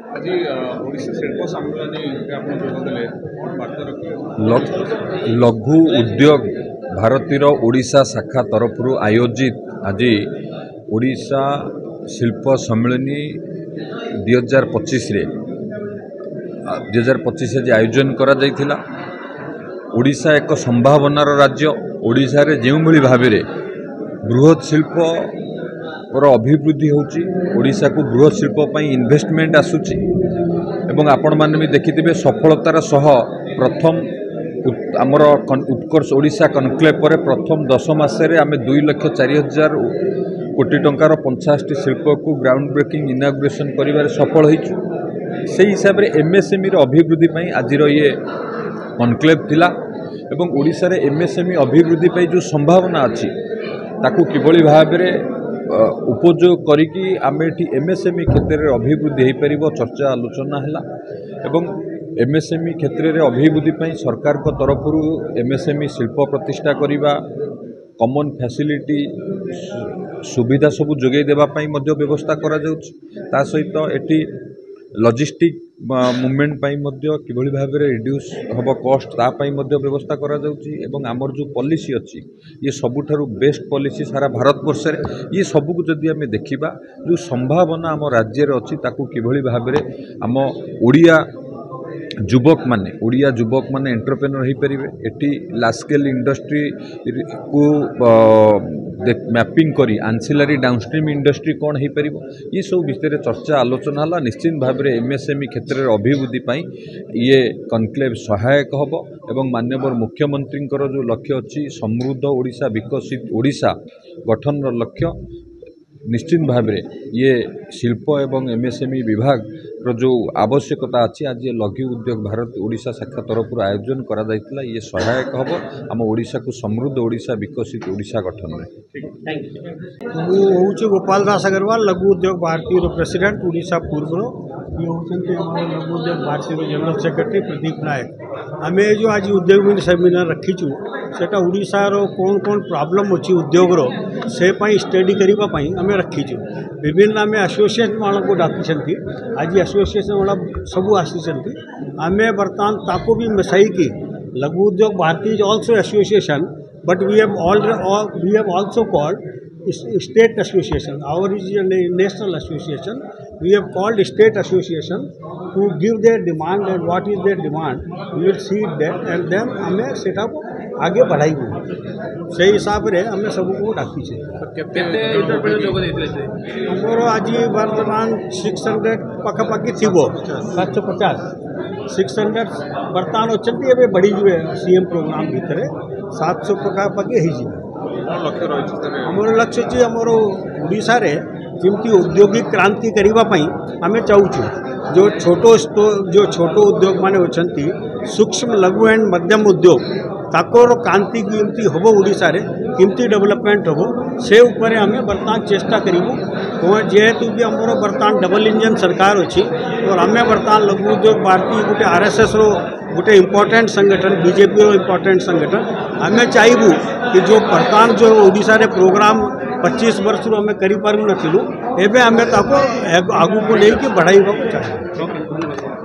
आज ओडिशा शिल्प सम्मेलन लघु उद्योग भारतीय ओडिशा शाखा तरफ आयोजित आज ओडिशा शिल्प सम्मेलनी 2025 आज आयोजन करा जायथिला। ओडिशा एक संभावनार राज्य। ओडिशा रे जो भाव में बृहत शिल्प अभिवृद्धि होची, ओडिशा को बृहत शिल्प इन्वेस्टमेंट आसुची एवं आपण माने भी देखिथिबे सफलतार सह प्रथम आमर उत्कर्ष ओडिशा कनक्लेव पर प्रथम 10 मासरे आम 2,04,000 कोटी टंकार 50 शिल्प को ग्राउंड ब्रेकिंग इनाग्रेशन करिवार सफल होइछु। से हिसाब रे एमएसएमई अभिवृद्धि पई आजिर ये कनक्लेव थिला एवं ओडिशा रे एमएसएमई अभिवृद्धि पई जो संभावना अछि ताकू किभली भाव में उपयोग करिकी आम एटी एमएसएमई क्षेत्र में अभिवृद्धि हो पार चर्चा आलोचना है एवं एमएसएमई क्षेत्र में अभिवृद्धि पई सरकार को तरफ एमएसएमई शिल्प प्रतिष्ठा करने कॉमन फैसिलिटी सुविधा सबू जोगे देवाई व्यवस्था करा ता सहित एटी लॉजिस्टिक मूवमेंट किभली भाव में रिड्यूस हम कॉस्ट तापाई व्यवस्था करा जाउची एवं आमर जो पॉलिसी अच्छी ये सबुठारु बेस्ट पॉलिसी सारा भारत वर्ष ये सबू को जदि आम देखा जो संभावना आम राज्य अच्छी ताकू किभली भाव में आम ओडिया युवक माने एंटरप्रेन्योर हो पारे। एटी लार्ज स्केल इंडस्ट्री को मैपिंग करी आंसिलरी डाउनस्ट्रीम इंडस्ट्री कौन हो पार ये सब विषय चर्चा आलोचना है। निश्चित भाव में एमएसएमई क्षेत्र में अभिवृद्धि पाई ये कनक्लेव सहायक हम एवं माननीय मुख्यमंत्री जो लक्ष्य अच्छी समृद्ध ओडिशा विकसित ओडिशा गठन लक्ष्य निश्चित भाव में ये शिल्प एवं एमएसएमई विभाग जो आवश्यकता अच्छी आज ये लघु उद्योग भारत ओडिशा शाखा तरफ आयोजन करा जायतिला ये सहायक हम आम ओडिशा को समृद्ध ओडिशा विकसित ओडिशा गठन में। हूँ गोपाल दास अग्रवाल लघु उद्योग भारती प्रेसिडेंट ओडिशा पूर्व ये होती लघु उद्योग भारती जनरल सेक्रेटरी प्रदीप नायक। आम जो आज उद्योग सेमिनार रखीचु सेटा ओडिशार कौन कौन प्रॉब्लम अच्छी उद्योगर से स्टडी करने आम रखीचु। विभिन्न आम एसोसिएशन वालों को डाकी आज एसोसिएशन वाला सबू आसी आम बर्तमान ताको भी मिसाई की Laghu Udyog Bharati is also association but we have also called state association. Our is a national association. We have called state association to give their demand and what is their demand. We will see that and then हमें setup आगे बढ़ाई से हिसाब से हमें सबको डाकी हमर आज वर्तमान 600 पखापाखि थी 750 600 बर्तमान अच्छे बढ़ी सीएम प्रोग्राम भितर 700 पखापाखि हो आमर लक्ष्य अच्छी आमर ओडिशा रे जमी औद्योगिक क्रांति करने आम चाहूँ जो छोटो उद्योग माने होचंती सूक्ष्म लघु एंड मध्यम उद्योग ताकोर क्रांति केमती हम ओडिशा रे केमती डेवलपमेंट हम से ऊपर आम बर्तमान चेष्टा करूँ जेहेतु भी आमर बर्तमान डबल इंजन सरकार अच्छी और आम बर्तमान लघु उद्योग भारती गोटे आरएसएस रो गोटे इम्पोर्टेंट संगठन बीजेपी रो इम्पोर्टेंट संगठन आम चाहबू कि जो बर्तमान जो ओडिशा रे प्रोग्राम 25 वर्ष रू आम कर पारू नथिलु एबे आम ताको आगू को लेके बढ़ाई चाहिए।